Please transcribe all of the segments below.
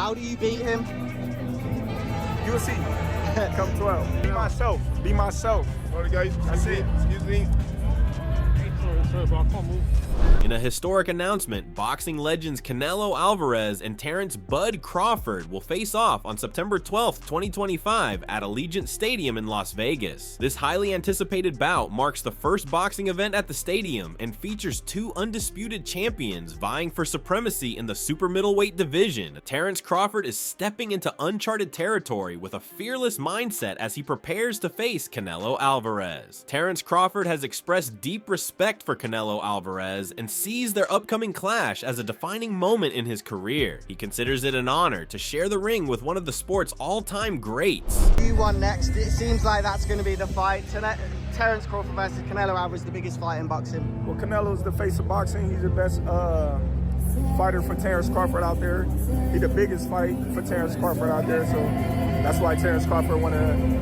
How do you beat him? You'll see. Come 12. Be myself. Be myself. That's it. Excuse me. Sorry, bro. I can't move. In a historic announcement, boxing legends Canelo Alvarez and Terence "Bud" Crawford will face off on September 12th, 2025 at Allegiant Stadium in Las Vegas. This highly anticipated bout marks the first boxing event at the stadium and features two undisputed champions vying for supremacy in the super middleweight division. Terence Crawford is stepping into uncharted territory with a fearless mindset as he prepares to face Canelo Alvarez. Terence Crawford has expressed deep respect for Canelo Alvarez and sees their upcoming clash as a defining moment in his career. He considers it an honor to share the ring with one of the sport's all-time greats. You won next. It seems like that's going to be the fight. Terence Crawford versus Canelo Alvarez, the biggest fight in boxing. Well, Canelo's the face of boxing. He's the best fighter for Terence Crawford out there. He's the biggest fight for Terence Crawford out there. So that's why Terence Crawford want to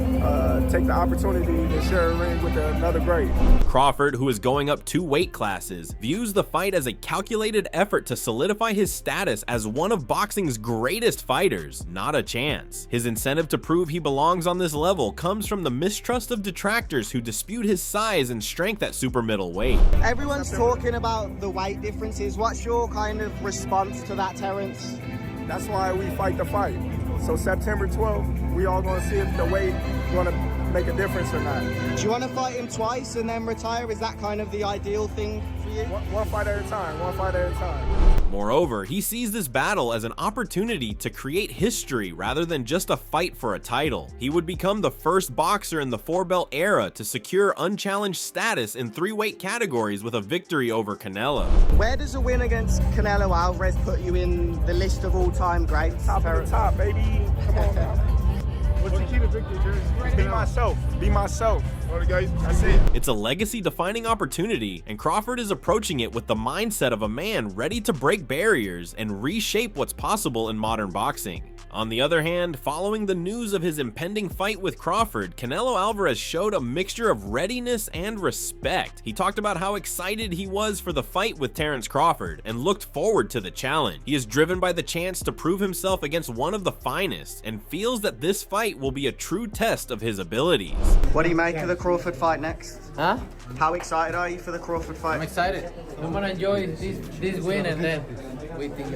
take the opportunity to share a ring with another great. Crawford, who is going up 2 weight classes, views the fight as a calculated effort to solidify his status as one of boxing's greatest fighters, not a chance. His incentive to prove he belongs on this level comes from the mistrust of detractors who dispute his size and strength at super middleweight. Everyone's talking about the weight differences. What's your kind of response to that, Terence? That's why we fight the fight. So September 12th, we all gonna see if the weight gonna make a difference or not. Do you want to fight him twice and then retire? Is that kind of the ideal thing for you? One fight at a time, one fight at a time. Moreover, he sees this battle as an opportunity to create history rather than just a fight for a title. He would become the first boxer in the 4-belt era to secure unchallenged status in 3 weight categories with a victory over Canelo. Where does a win against Canelo Alvarez put you in the list of all-time greats? Top of the top, baby. Come on now. What's the key to victory, Terence? Be myself. Be myself. That's it. It's a legacy-defining opportunity, and Crawford is approaching it with the mindset of a man ready to break barriers and reshape what's possible in modern boxing. On the other hand, following the news of his impending fight with Crawford, Canelo Alvarez showed a mixture of readiness and respect. He talked about how excited he was for the fight with Terence Crawford and looked forward to the challenge. He is driven by the chance to prove himself against one of the finest and feels that this fight will be a true test of his abilities. What do you make of the Crawford fight next? Huh? How excited are you for the Crawford fight? I'm excited. I'm gonna enjoy this win and then we think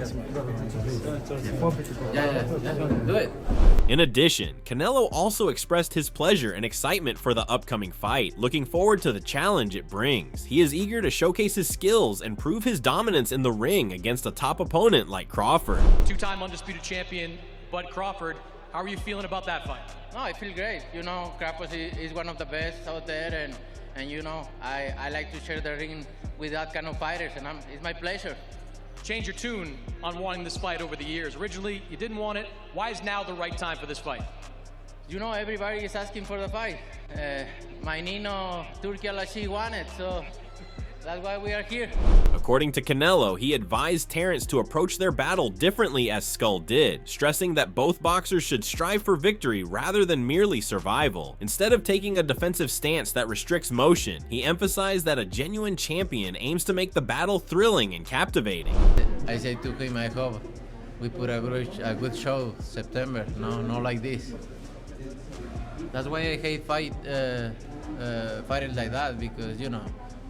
do it. In addition, Canelo also expressed his pleasure and excitement for the upcoming fight, looking forward to the challenge it brings. He is eager to showcase his skills and prove his dominance in the ring against a top opponent like Crawford. 2-time undisputed champion Bud Crawford. How are you feeling about that fight? No, I feel great. You know, Crawford is one of the best out there, and you know, I like to share the ring with that kind of fighters, and it's my pleasure. Change your tune on wanting this fight over the years. Originally, you didn't want it. Why is now the right time for this fight? You know, everybody is asking for the fight. My Nino Turkialashi wanted, so that's why we are here. According to Canelo, he advised Terence to approach their battle differently as Skull did, stressing that both boxers should strive for victory rather than merely survival. Instead of taking a defensive stance that restricts motion, he emphasized that a genuine champion aims to make the battle thrilling and captivating. I say to him, I hope we put a good show September, not like this. That's why I hate fighters like that, because you know,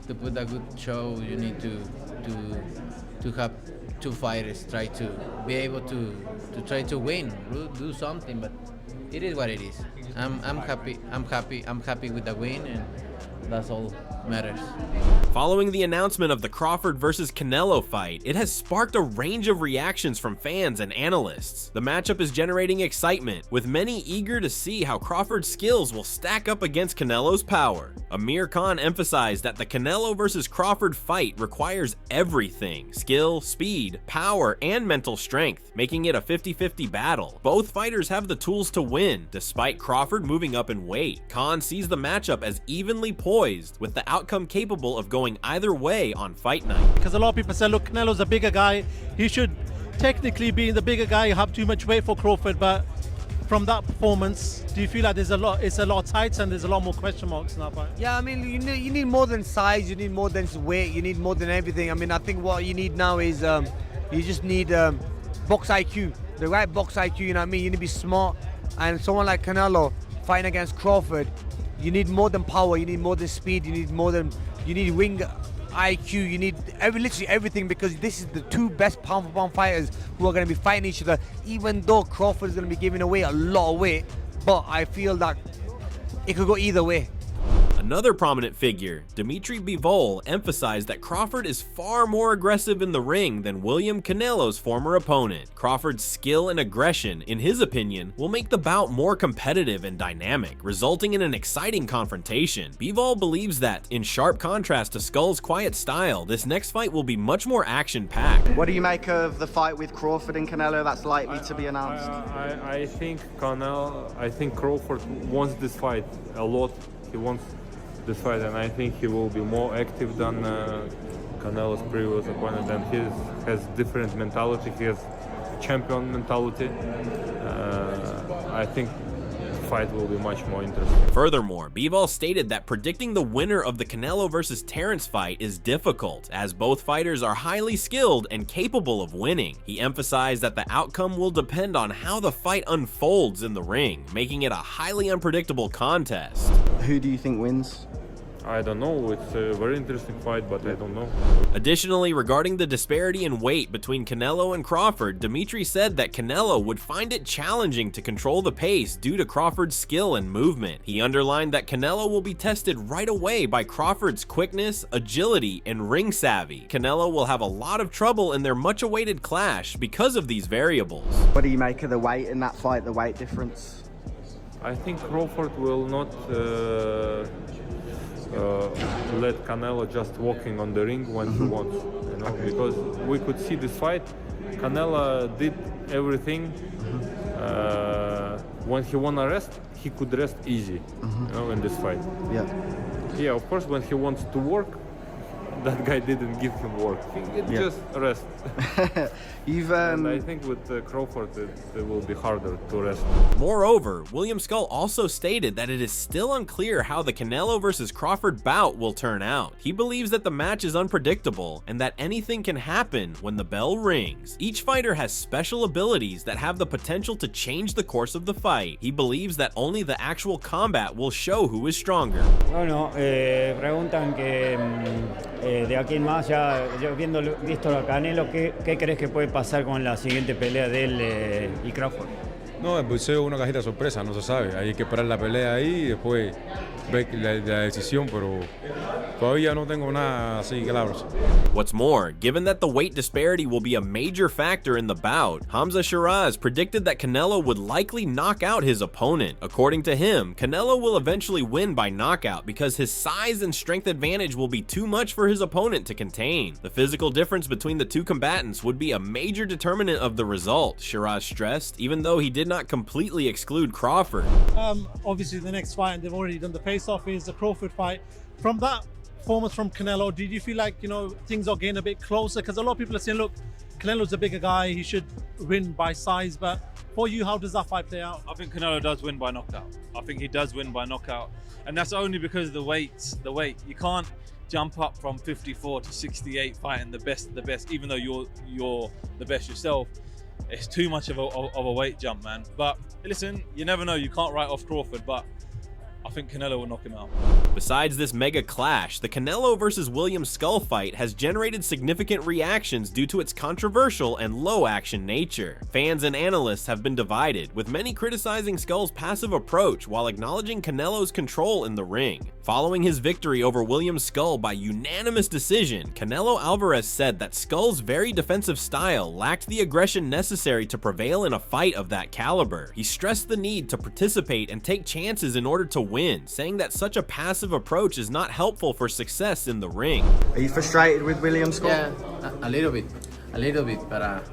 to put a good show, you need to have 2 fighters try to be able to try to win, do something. But it is what it is. I'm happy. I'm happy with the win, and that's all matters. Following the announcement of the Crawford versus Canelo fight, it has sparked a range of reactions from fans and analysts. The matchup is generating excitement, with many eager to see how Crawford's skills will stack up against Canelo's power. Amir Khan emphasized that the Canelo versus Crawford fight requires everything: skill, speed, power, and mental strength, making it a 50-50 battle. Both fighters have the tools to win, despite Crawford moving up in weight. Khan sees the matchup as evenly poised, with the outcome capable of going either way on fight night. Because a lot of people say, look, Canelo's a bigger guy. He should technically be the bigger guy, have too much weight for Crawford, but from that performance, do you feel like it's a lot tight and there's a lot more question marks in that fight? Yeah, I mean, you need more than size, you need more than weight, you need more than everything. I mean, I think what you need now is you just need box IQ. the right box IQ, you know what I mean? You need to be smart. And someone like Canelo fighting against Crawford, you need more than power, you need more than speed, you need ring IQ, you need literally everything, because this is the two best pound for pound fighters who are going to be fighting each other, even though Crawford is going to be giving away a lot of weight. But I feel that it could go either way. Another prominent figure, Dimitri Bivol, emphasized that Crawford is far more aggressive in the ring than William Canelo's former opponent. Crawford's skill and aggression, in his opinion, will make the bout more competitive and dynamic, resulting in an exciting confrontation. Bivol believes that, in sharp contrast to Skull's quiet style, this next fight will be much more action-packed. What do you make of the fight with Crawford and Canelo that's likely to be announced? I think Crawford wants this fight a lot. He wants this fight, and I think he will be more active than Canelo's previous opponent, and he has different mentality. He has champion mentality. I think the fight will be much more interesting. Furthermore, Bivol stated that predicting the winner of the Canelo versus Terence fight is difficult, as both fighters are highly skilled and capable of winning. He emphasized that the outcome will depend on how the fight unfolds in the ring, making it a highly unpredictable contest. Who do you think wins? I don't know. It's a very interesting fight, but I don't know. Additionally, regarding the disparity in weight between Canelo and Crawford, Dimitri said that Canelo would find it challenging to control the pace due to Crawford's skill and movement. He underlined that Canelo will be tested right away by Crawford's quickness, agility, and ring savvy. Canelo will have a lot of trouble in their much-awaited clash because of these variables. What do you make of the weight in that fight, the weight difference? I think Crawford will not let Canelo just walking on the ring when he wants, you know, because we could see this fight. Canelo did everything. When he wanna rest, he could rest easy, you know, in this fight. Yeah, of course, when he wants to work, that guy didn't give him work. He just rest. And I think with Crawford, it will be harder to rest. Moreover, William Skull also stated that it is still unclear how the Canelo versus Crawford bout will turn out. He believes that the match is unpredictable and that anything can happen when the bell rings. Each fighter has special abilities that have the potential to change the course of the fight. He believes that only the actual combat will show who is stronger. Bueno, preguntan que de aquí en más, ya visto a Canelo, ¿qué crees que puede pasar con la siguiente pelea de él y Crawford? No, el boxeo es una cajita de sorpresa, no se sabe. Hay que esperar la pelea ahí y después ver la decisión, pero todavía no tengo nada así claro. What's more, given that the weight disparity will be a major factor in the bout, Hamza Shiraz predicted that Canelo would likely knock out his opponent. According to him, Canelo will eventually win by knockout because his size and strength advantage will be too much for his opponent to contain. The physical difference between the two combatants would be a major determinant of the result, Shiraz stressed, even though he did not completely exclude Crawford. Obviously the next fight, and they've already done the face-off, is the Crawford fight. From that performance from Canelo, did you feel like, you know, things are getting a bit closer? Because a lot of people are saying, look, Canelo's a bigger guy, he should win by size, but for you, how does that fight play out? I think Canelo does win by knockout. I think he does win by knockout, and that's only because of the weight. You can't jump up from 54 to 68 fighting the best of the best, even though you're the best yourself. It's too much of a weight jump, man. But listen, you never know. You can't write off Crawford, but I think Canelo will knock him out. Besides this mega clash, the Canelo versus William Skull fight has generated significant reactions due to its controversial and low-action nature. Fans and analysts have been divided, with many criticizing Skull's passive approach while acknowledging Canelo's control in the ring. Following his victory over William Skull by unanimous decision, Canelo Alvarez said that Skull's very defensive style lacked the aggression necessary to prevail in a fight of that caliber. He stressed the need to participate and take chances in order to win, saying that such a passive approach is not helpful for success in the ring. Are you frustrated with William Skull? Yeah, a little bit, but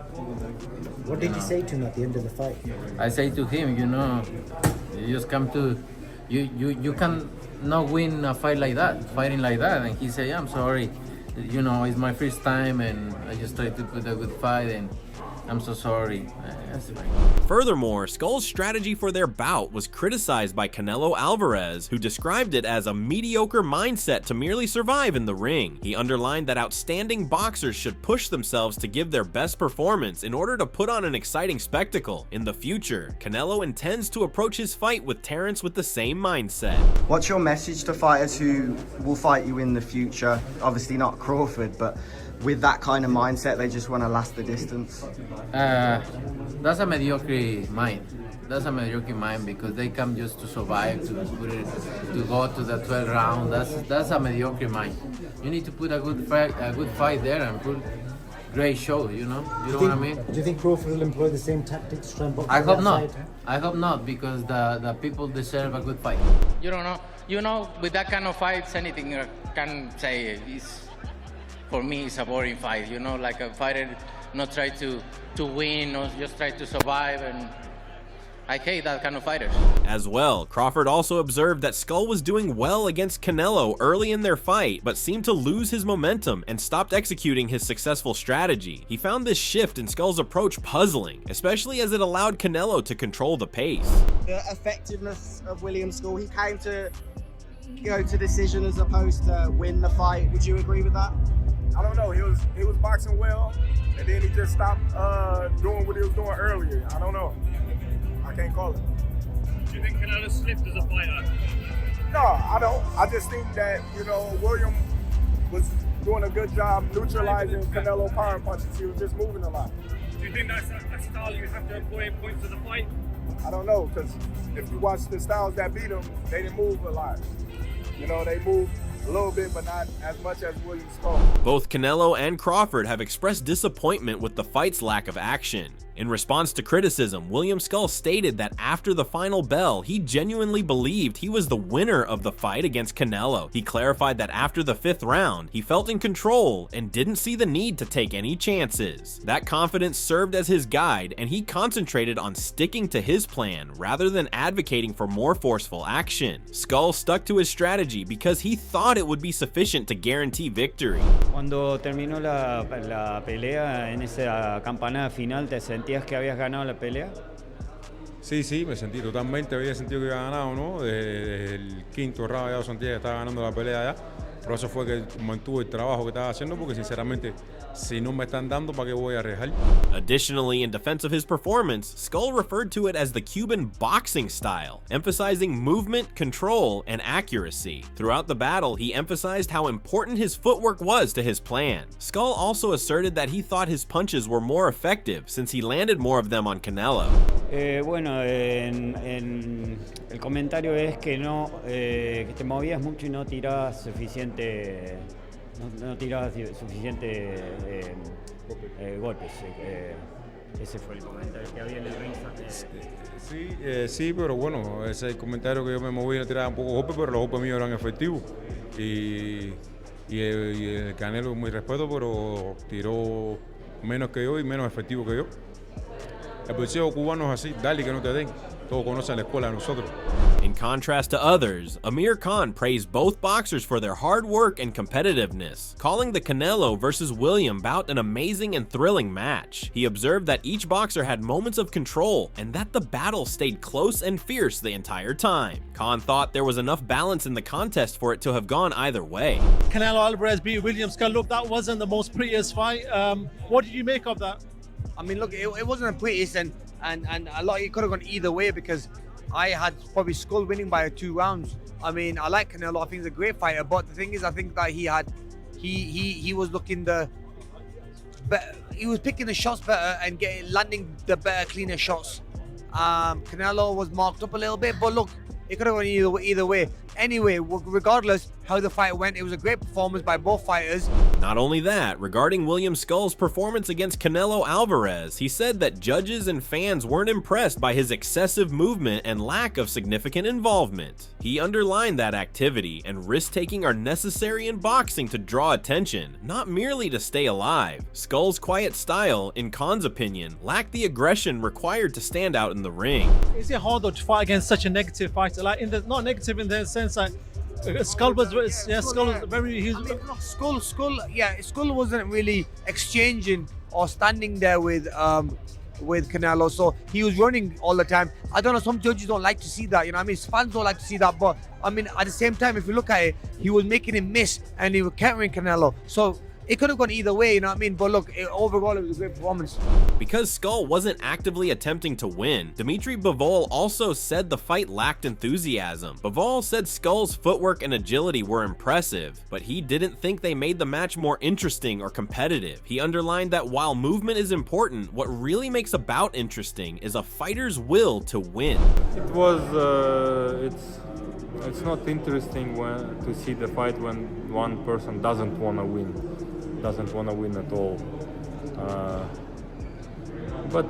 what did you say to him at the end of the fight? I say to him, you know, you just come to, you can not win a fight like that, fighting like that, and he say, I'm sorry, you know, it's my first time, and I just try to put a good fight, and I'm so sorry. That's fine. Furthermore, Skull's strategy for their bout was criticized by Canelo Alvarez, who described it as a mediocre mindset to merely survive in the ring. He underlined that outstanding boxers should push themselves to give their best performance in order to put on an exciting spectacle. In the future, Canelo intends to approach his fight with Terence with the same mindset. What's your message to fighters who will fight you in the future? Obviously not Crawford, but with that kind of mindset, they just want to last the distance. That's a mediocre mind. That's a mediocre mind because they come just to survive, to go to the 12th round. That's a mediocre mind. You need to put a good fight there and put great show. You know what I mean? Do you think Crawford will employ the same tactics to try and box I on the hope not. outside? I hope not because the people deserve a good fight. You don't know. You know, with that kind of fights, anything I can say is, for me, it's a boring fight. You know, like a fighter not try to win or just try to survive, and I hate that kind of fighters. As well, Crawford also observed that Skull was doing well against Canelo early in their fight, but seemed to lose his momentum and stopped executing his successful strategy. He found this shift in Skull's approach puzzling, especially as it allowed Canelo to control the pace. The effectiveness of William Skull, he came to go to decision as opposed to win the fight. Would you agree with that? I don't know. He was boxing well, and then he just stopped doing what he was doing earlier. I don't know. I can't call it. Do you think Canelo slipped as a fighter? No, I don't. I just think that, William was doing a good job neutralizing Canelo power punches. He was just moving a lot. Do you think that's a style you have to employ in points of the fight? I don't know, because if you watch the styles that beat him, they didn't move a lot. They moved a little bit, but not as much as William Skull. Both Canelo and Crawford have expressed disappointment with the fight's lack of action. In response to criticism, William Skull stated that after the final bell, he genuinely believed he was the winner of the fight against Canelo. He clarified that after the 5th round, he felt in control and didn't see the need to take any chances. That confidence served as his guide, and he concentrated on sticking to his plan rather than advocating for more forceful action. Skull stuck to his strategy because he thought it would be sufficient to guarantee victory. Cuando terminó la pelea en esa campanada final, ¿te sentías que habías ganado la pelea? Sí, me sentí totalmente, había sentido que había ganado, ¿no? Desde el 5º round ya sentía que estaba ganando la pelea ya. Por eso fue que mantuve el trabajo que estaba haciendo, porque sinceramente, si no me están dando, ¿para qué voy a arriesgar? Additionally, in defense of his performance, Skull referred to it as the Cuban boxing style, emphasizing movement, control, and accuracy. Throughout the battle, he emphasized how important his footwork was to his plan. Skull also asserted that he thought his punches were more effective since he landed more of them on Canelo. Bueno, el comentario es que que te movías mucho y no tirabas suficiente, golpes. Ese fue el comentario que había en el ring. Sí, pero bueno, ese es el comentario que yo me moví y tiraba un poco golpes, pero los golpes míos eran efectivos. Y el Canelo, muy respeto, pero tiró menos que yo y menos efectivo que yo. El boxeo cubano es así, dale que no te den. Todos conocen la escuela de nosotros. In contrast to others, Amir Khan praised both boxers for their hard work and competitiveness, calling the Canelo versus William bout an amazing and thrilling match. He observed that each boxer had moments of control and that the battle stayed close and fierce the entire time. Khan thought there was enough balance in the contest for it to have gone either way. Canelo Alvarez beat William Skull. Look, that wasn't the most prettiest fight. What did you make of that? I mean, look, it wasn't the prettiest, and a lot, it could have gone either way because I had probably Skull winning by 2 rounds. I mean, I like Canelo. I think he's a great fighter, but the thing is, I think that he was looking he was picking the shots better and landing the better, cleaner shots. Canelo was marked up a little bit, but look, it could have gone either way. Anyway, regardless how the fight went, it was a great performance by both fighters. Not only that, regarding William Skull's performance against Canelo Alvarez, he said that judges and fans weren't impressed by his excessive movement and lack of significant involvement. He underlined that activity and risk-taking are necessary in boxing to draw attention, not merely to stay alive. Skull's quiet style, in Khan's opinion, lacked the aggression required to stand out in the ring. Is it hard though to fight against such a negative fighter? Like, not negative in the sense that Skull was very. Skull wasn't really exchanging or standing there with Canelo. So he was running all the time. I don't know, some judges don't like to see that, you know what I mean? Fans don't like to see that, but I mean, at the same time, if you look at it, he was making him miss and he was countering Canelo. So it could have gone either way, you know what I mean? But look, overall, it was a great performance. Because Skull wasn't actively attempting to win, Dimitri Bivol also said the fight lacked enthusiasm. Bivol said Skull's footwork and agility were impressive, but he didn't think they made the match more interesting or competitive. He underlined that while movement is important, what really makes a bout interesting is a fighter's will to win. It was, it's not interesting to see the fight when one person doesn't want to win. Doesn't want to win at all. But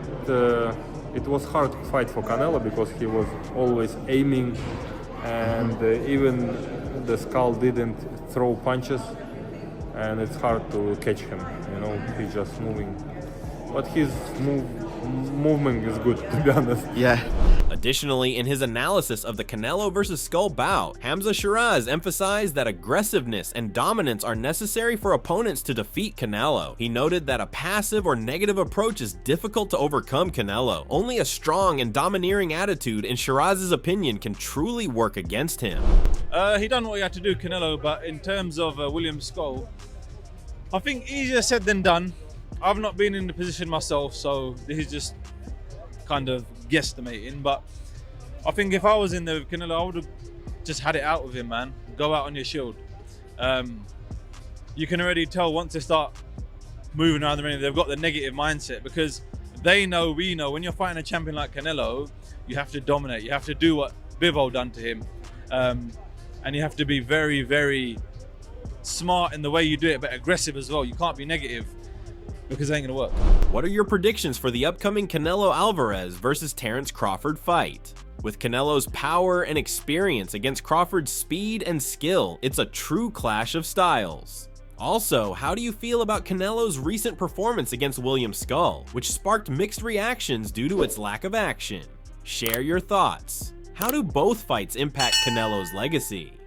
it was hard fight for Canelo because he was always aiming, and even the Skull didn't throw punches, and it's hard to catch him. You know, he's just moving. But his movement is good, to be honest. Yeah. Additionally, in his analysis of the Canelo vs. Skull bout, Hamza Shiraz emphasized that aggressiveness and dominance are necessary for opponents to defeat Canelo. He noted that a passive or negative approach is difficult to overcome Canelo. Only a strong and domineering attitude, in Shiraz's opinion, can truly work against him. He done what he had to do, Canelo, but in terms of William Skull, I think easier said than done. I've not been in the position myself, so this is just kind of guesstimating, but I think if I was in the Canelo, I would have just had it out with him, man. Go out on your shield. You can already tell once they start moving around the ring, they've got the negative mindset, because they know, we know, when you're fighting a champion like Canelo, you have to dominate. You have to do what Bivol done to him, and you have to be very, very smart in the way you do it, but aggressive as well. You can't be negative, because it ain't gonna work. What are your predictions for the upcoming Canelo Alvarez versus Terence Crawford fight? With Canelo's power and experience against Crawford's speed and skill, it's a true clash of styles. Also, how do you feel about Canelo's recent performance against William Skull, which sparked mixed reactions due to its lack of action? Share your thoughts. How do both fights impact Canelo's legacy?